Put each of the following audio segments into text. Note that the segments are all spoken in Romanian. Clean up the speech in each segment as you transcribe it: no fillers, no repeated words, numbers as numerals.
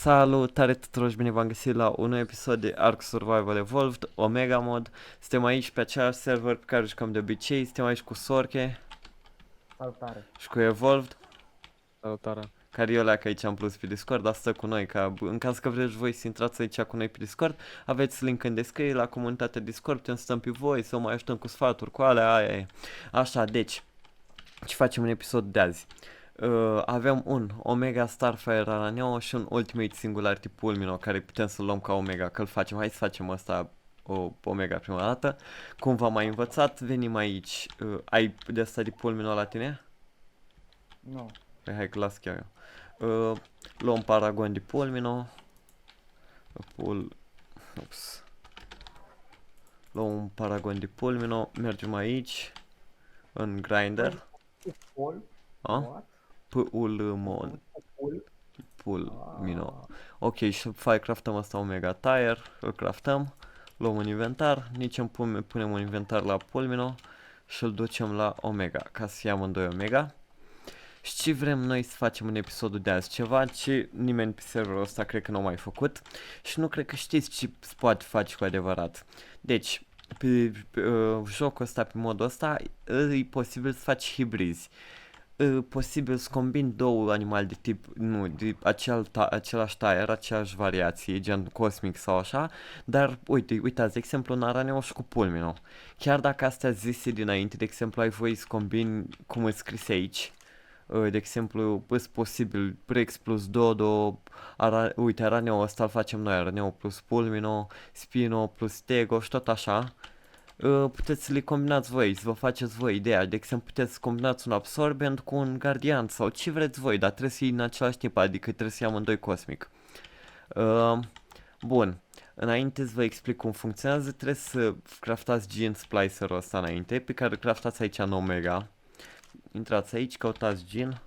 Salutare tuturor și bine v-am găsit la un nou episod de Ark Survival Evolved, Omega Mod. Suntem aici pe același server pe care jucăm de obicei, suntem aici cu Sorche Salutare. și cu Evolved, Salutare. care eu leacă aici în plus pe Discord, dar stă cu noi, ca în caz că vreți voi să intrați aici cu noi pe Discord, aveți link în descriere la comunitatea Discord, putem să stăm pe voi, să mai ajutăm cu sfaturi, cu alea, aia e. Așa, deci, ce facem în episod de azi? Avem un Omega Starfire Araneo și un Ultimate Singularity Pulmino care putem să-l luăm ca Omega, că-l facem. Hai să facem asta o Omega prima dată. Cum v-am mai învățat, venim aici. Ai de asta de Pulmino la tine? Nu. Păi hai că las chiar eu. Luăm Paragon de Pulmino. Ups. Luăm un Paragon de Pulmino, mergem aici în Grinder. Pul? A? What? Pulmon. Pul? Pulmino. Ok, și craftăm asta Omega Tire, îl craftăm, luăm un inventar, nici îmi punem un inventar la Pulmino și îl ducem la Omega, ca să fie amândoi Omega. Și ce vrem noi să facem în episodul de azi? Ceva ce nimeni pe serverul ăsta cred că nu a mai făcut și nu cred că știți ce se poate face cu adevărat. Deci, pe jocul ăsta, pe modul ăsta, e posibil să faci hibrizi. Posibil să combini două animale de tip, nu, de același tire, aceeași variație, gen cosmic sau așa, dar uitați, de exemplu, un araneu și cu pulmino. Chiar dacă astea zise dinainte, de exemplu, ai voie să combini cum e scris aici, de exemplu, e posibil Prex plus Dodo, uite, araneu ăsta îl facem noi, araneu plus pulmino, spino plus tego și tot așa. Puteți să le combinați voi, să vă faceți voi ideea. De exemplu, puteți să combinați un absorbent cu un gardian sau ce vreți voi, dar trebuie să iei în același timp, adică trebuie să iei amândoi cosmic. Bun, înainte să vă explic cum funcționează, trebuie să craftați Gene Splicer-ul ăsta înainte, pe care îl craftați aici în Omega. Intrați aici, căutați Gene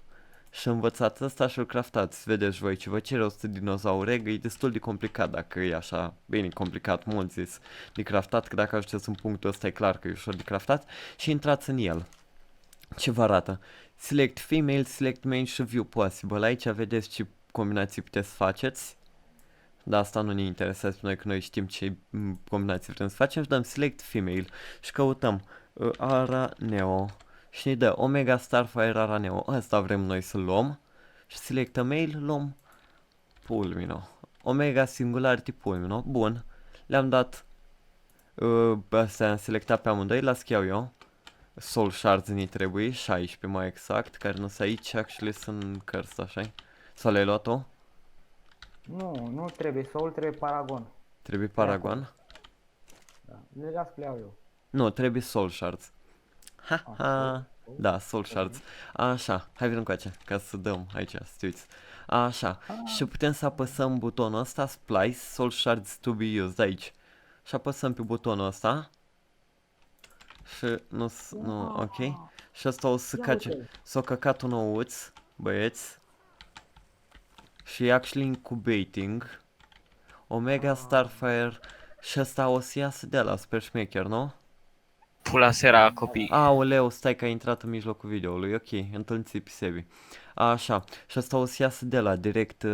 și învățați asta și îl craftați. Vedeți voi ce vă cere 100 dinozaure, e destul de complicat dacă e așa, bine complicat, mult zis, de craftat, că dacă ajungeți în punctul ăsta e clar că e ușor de craftat și intrați în el. Ce vă arată? Select female, select male și view possible. Aici vedeți ce combinații puteți să faceți. Dar asta nu ne interesează pe noi, că noi știm ce combinații vrem să facem și dăm select female și căutăm Araneo. Și ne dă Omega Starfire Araneo. Asta vrem noi să luăm. Și selectă mail, luăm Pulmino. Omega Singularity Pulmino. Bun. Le-am dat. Astea am selectat pe amândoi. Las chiar eu. Soul Shards ne trebuie. 16 mai exact. Care nu sunt aici. Actually sunt cărți, așa-i? Sau le-ai luat-o? Nu trebuie Soul, trebuie Paragon. Trebuie Paragon? Da. Le las că le iau eu. Nu, trebuie Soul Shards. Ha, ha. Da, Soul Shards. Așa, hai vină încoace, ca să dăm aici, să te uiți. Așa, și putem să apăsăm butonul ăsta, Splice, Soul Shards to be used, aici. Și apăsăm pe butonul ăsta. Și nu, ok. Și asta o să cace, s-o căcat un ouț, băieți. Și e actually incubating. Omega Starfire. Și asta o să iasă de la super șmecher, nu? Pula sera, copii. Aoleu, stai că ai intrat în mijlocul videoului, ok, întâlniți pe Sebi. Așa, și asta o să iasă de la direct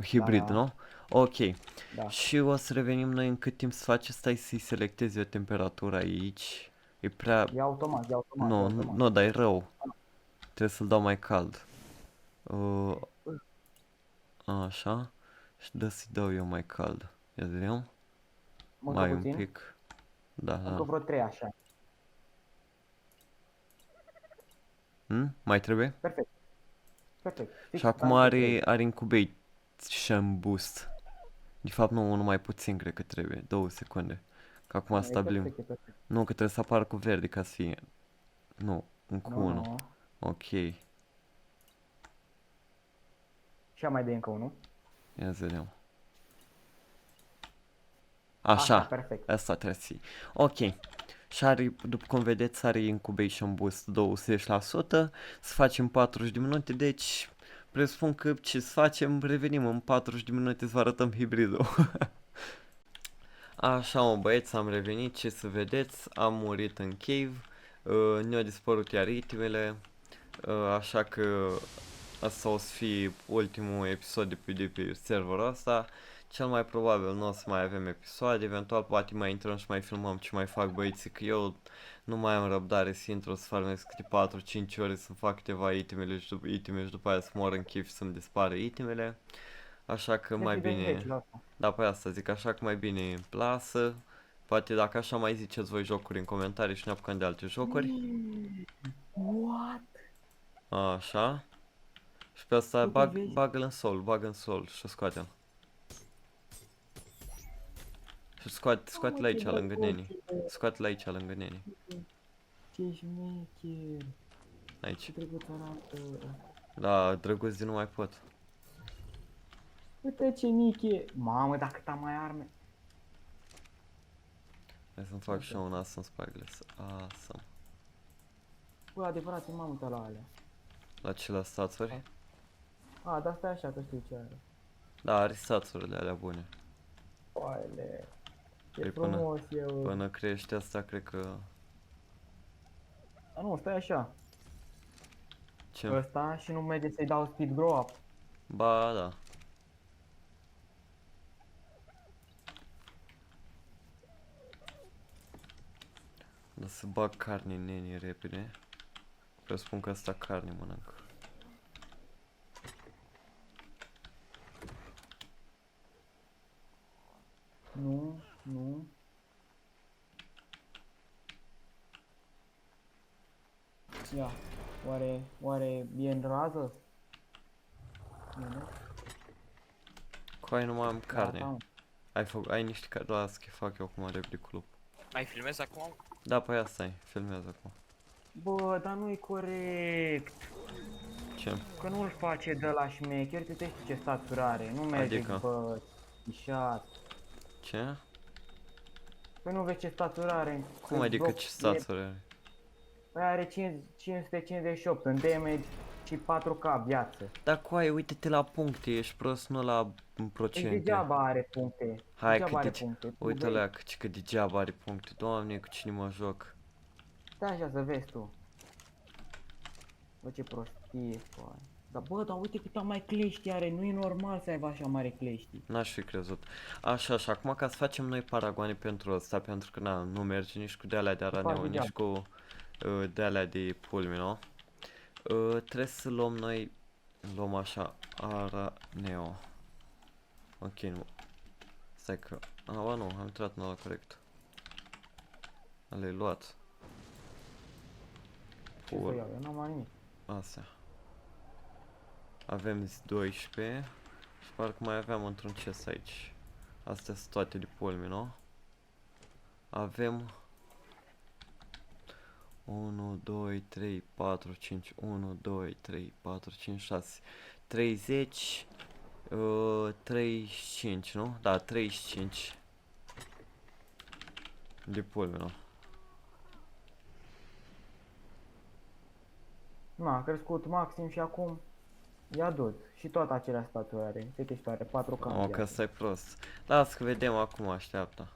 hibrid, Da. nu? Ok, Da. și o să revenim noi în cât timp să faci, stai să-i selectezi o temperatură aici. E prea... E automat, e automat. Nu, e automat. nu, dar e rău. Trebuie să-l dau mai cald. Așa, și să-i dau eu mai cald. Ia vedem? Mâncă Mai puțin. un pic. Da, Încă da. vreo 3 așa. Mai trebuie? Perfect. Perfect. Fix Și acum așa trebuie. are incubation boost. De fapt nu, numai puțin cred că trebuie, 2 secunde. Că acum E stabilim. perfect, e perfect. Nu, că trebuie să apară cu verde ca să fie. Nu, încă Nu, unul. nu. Ok, Și mai de încă unul. ia să vedem. Așa, Perfect. asta trebuie să fie. Ok. Și are, după cum vedeți, are incubation boost 20%. Să facem 40 de minute, deci presupun că ce să facem, revenim în 40 de minute să vă arătăm hibridul. Așa, mă băieți, am revenit, ce să vedeți, am murit în cave, ne-au dispărut iar itemele, așa că asta o să fie ultimul episod de pe serverul ăsta. Cel mai probabil nu o să mai avem episoade, eventual poate mai intrăm și mai filmăm ce mai fac băieții, că eu nu mai am răbdare să intru să farmez câte 4-5 ore să fac câteva iteme și după aia să mor în chef și să-mi dispară itemele. Așa că mai bine, da, pe asta zic, așa că mai bine îmi lasă. Poate dacă așa mai ziceți voi jocuri în comentarii și ne apucăm de alte jocuri. What? Așa. Și pe asta Uite, vezi? bagă-l în sol, bagă în sol și scoate-l. Și scoate-l aici lângă neni. Scoate-l aici lângă neni. Ce șmecher. Aici. Ce drăguț arată. Da, drăguț de nu mai pot. Uite ce niche. Mamă, dar cât am mai arme. Hai să-mi fac și eu un as în spatele. Awesome. Bă, adevărat, eu m-am uitat la alea. La ce la stațuri? A, dar stai așa că știu ce are. Da, are stațurile alea bune. Oaile. Ce Păi frumos e, bă. Până crește asta, cred că... A, nu, stai așa. Ce? Ăsta și nu merge să-i dau speed grow up. Ba, da. Da, să bag carne în nenii repede. Presupun că asta carne mănânc. Nu, nu. Ia, oare e în rază? Bine. Coai nu mai am carne. Gata, mă. Ai niște carne, las că fac eu acum repede cu lup. Mai filmezi acum? Da, păi asta e, filmează acum. Bă, dar nu-i corect. Ce? Că nu-l face de la șmecher, tu știi ce stațuri are. Nu merge, Adică? bă, ișat. Ce? Păi nu vezi ce stațuri are. Cum adică ce stațuri are? Păi are 558 în damage și 4k viață. Da, coai, uite-te la puncte, ești prost, nu la Deci procente. degeaba are puncte. Hai Degeaba că are deci, puncte. Tu uite vezi? la că degeaba are puncte, doamne, cu cine mă joc. Stai așa să vezi tu. Bă, ce prostie, foai. Dar bă, dar uite cât mai clești are, nu e normal să aibă așa mare clești. N-aș fi crezut. Așa, și acum ca să facem noi paragoane pentru ăsta, pentru că na, nu merge nici cu de-alea de araneu, Fac nici degeaba. cu de-alea de pulmino. Trebuie să luăm noi, luăm așa, araneo. Ok, nu. Stai că, ba nu, am intrat în ăla corect. Le-ai luat. Ce să iau, eu n-am mai nimic. Astea. Avem 12 și parcă mai aveam într-un chest aici. Astea sunt toate de pulmino. Avem 1, 2, 3, 4, 5, 1, 2, 3, 4, 5, 6, 30, 35, nu? Da, 35 de pulmino. Na, a crescut maxim și acum i-a dus. Și tot acelea staturi are. Uite și are 4k O, că ăsta e prost. Las că vedem acum, așteaptă.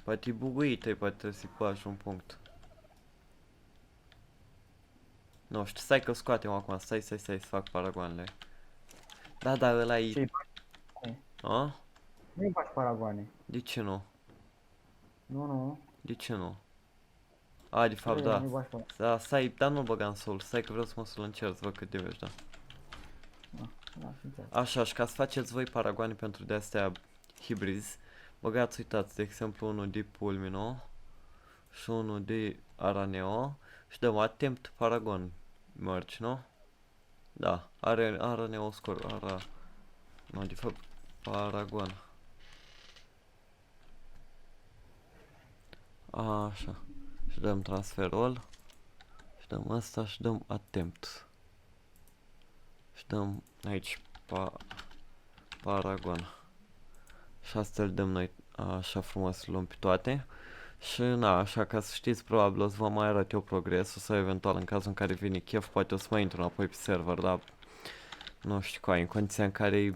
Poate e buguită, poate trebuie să-i bagi un punct. Nu știu, stai că scoatem acum, stai să fac paragoanele. Da, da, ăla e... Ce-i A? Nu-i faci paragoane. De ce nu? Nu, nu. De ce nu? A, de fapt, da. Nu-i faci paragoane. Da, stai, dar nu-l băga în sol, stai că vreau să mă să-l încerc, să văd cât de vezi, da. Da, sincer. Așa, și ca să faceți voi paragoane pentru de-astea hibrizi, băgați, uitați, de exemplu, unul de pulmino și unul de araneo și dăm attempt paragon mergi, nu? Da, araneo scor, nu, de fapt, paragon. Așa, și dăm transferul și dăm asta și dăm attempt. Și dăm aici paragon. Și asta îl dăm noi așa frumos, luăm pe toate. Și na, așa ca să știți, probabil o să vă mai arăt eu progresul sau eventual în cazul în care vine chef, poate o să mai intru înapoi pe server, dar nu știu cu în condiția în care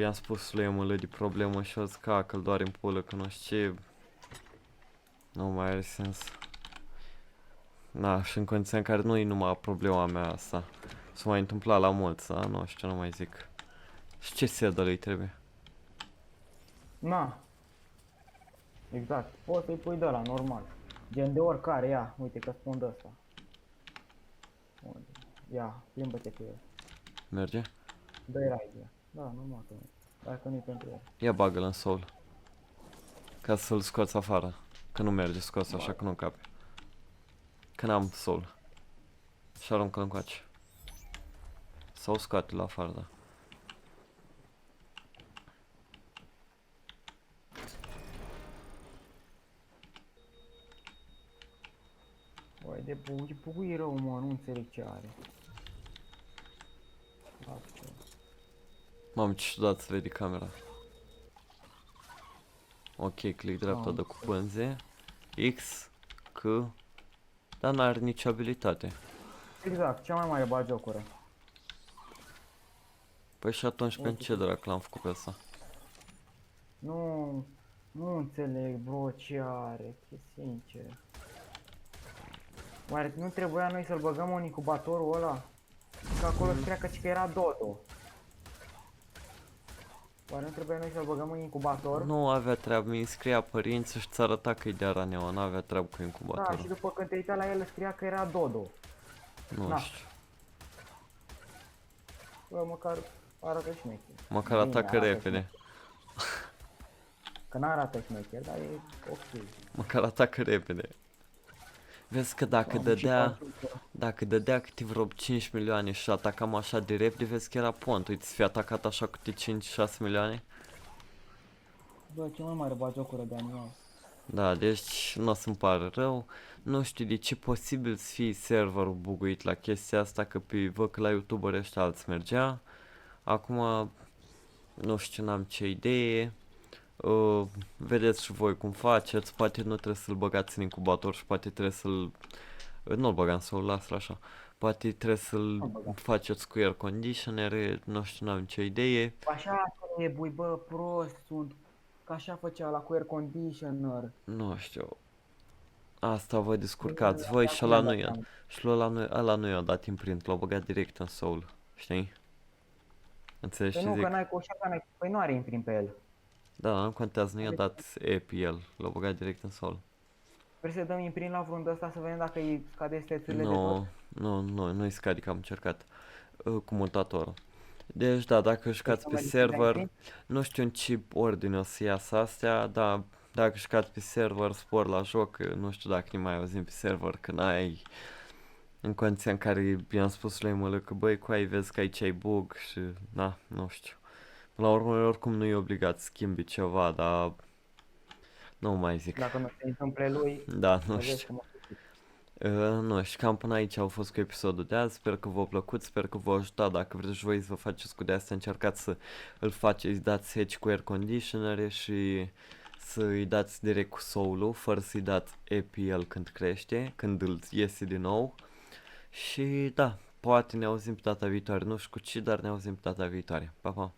i-am spus lui ML de problemă și o zis că îl doare în pulă, că nu știu ce, nu mai are sens. Na, și în condiția în care nu e numai problema mea asta. S-a mai întâmplat la mulți, da? Nu știu, nu mai zic. Și ce saddle îi trebuie? Na. Exact. Poți să-i pui de la normal. Gen de oricare, ia. Uite că spun de ăsta. Unde? Ia, plimbă-te cu el. Merge? Dă-i raid. Da, normal că nu. Dacă nu-i pentru el. Ia bagă-l în soul. Ca să-l scoți afară. Că nu merge scos așa că nu cape. Că n-am soul. Și aruncă-l încoace. Sau scoate-l afară, da. Băi, de bugui rău, mă, nu înțeleg ce are. Lasă. Mamă, ce ciudat se vede camera. Ok, click dreapta de cu pânze. X, C. Dar n-are nicio abilitate. Exact, cea mai mare bagiocură. Păi și atunci pentru ce drac l-am făcut pe ăsta? Nu înțeleg, bro, ce are, e sincer. Oare nu trebuia noi să-l băgăm în incubatorul ăla? Că acolo scria că era Dodo. Oare nu trebuia noi să-l băgăm în incubator? Nu avea treabă, mi scria părinții și ți arăta că e de Araneo, nu avea treabă cu Da, și incubatorul. după când te uitai la el scria că era Dodo. Nu na. știu. Bă, măcar arată șmecher. Măcar Bine, atacă arată repede. șmecher. Că n-arată șmecher, dar e ok. Măcar atacă repede. Vezi că dacă Am și dădea, bagiocură. dacă dădea câte vreo 5 milioane și atacam așa de repede, vezi că era pont. Uite, să fie atacat așa câte 5-6 milioane. Bă, cea mai mare bagiocură de animal. Da, deci nu o să-mi pare rău. Nu știu de ce posibil să fie serverul buguit la chestia asta, că pe văd că la YouTuber ăștia alți mergea. Acum, nu știu, n-am ce idee. Vedeți și voi cum faceți, poate nu trebuie să-l băgați în incubator și poate trebuie să-l... Nu-l băgam să-l las așa. Poate trebuie să-l faceți cu air conditioner, nu știu, n-am ce idee. Așa trebuie, bă, prost sunt. Că așa făcea la cu air conditioner. Nu știu. Asta vă descurcați voi și ăla nu i-a. Și ăla nu i-a dat imprint, l-a băgat direct în soul, știi? Înțelegi Păi ce nu, zic? că n-ai cu așa, n-ai, păi nu are imprint pe el. Da, nu contează, nu i-a dat EP el, l-a băgat direct în soul. Vrei să dăm imprint la vreun de ăsta să vedem dacă îi scade stețurile de tot? Nu-i scade că am încercat cu mutatorul. Deci da, dacă jucați pe server, nu știu în ce ordine o să iasă astea, dar dacă jucați pe server, spor la joc, nu știu dacă ne mai auzim pe server, când ai în condiția în care i-am spus lui mă că băi, cu ai vezi că aici ai bug și na, nu știu. La urmă, oricum nu e obligat să schimbi ceva, dar nu mai zic. Dacă nu se întâmple lui, Da, nu vezi știu. cum o să fie. Nu știu, cam până aici au fost cu episodul de azi, sper că v-a plăcut, sper că v-a ajutat, dacă vreți voi să vă faceți cu de-astea, încercați să îl faceți, dați hedge cu air conditioner și să-i dați direct cu soul-ul, fără să-i dați EPL când crește, când îl iese din nou. Și da, poate ne auzim pe data viitoare, nu știu cu ce, dar ne auzim pe data viitoare. Pa, pa!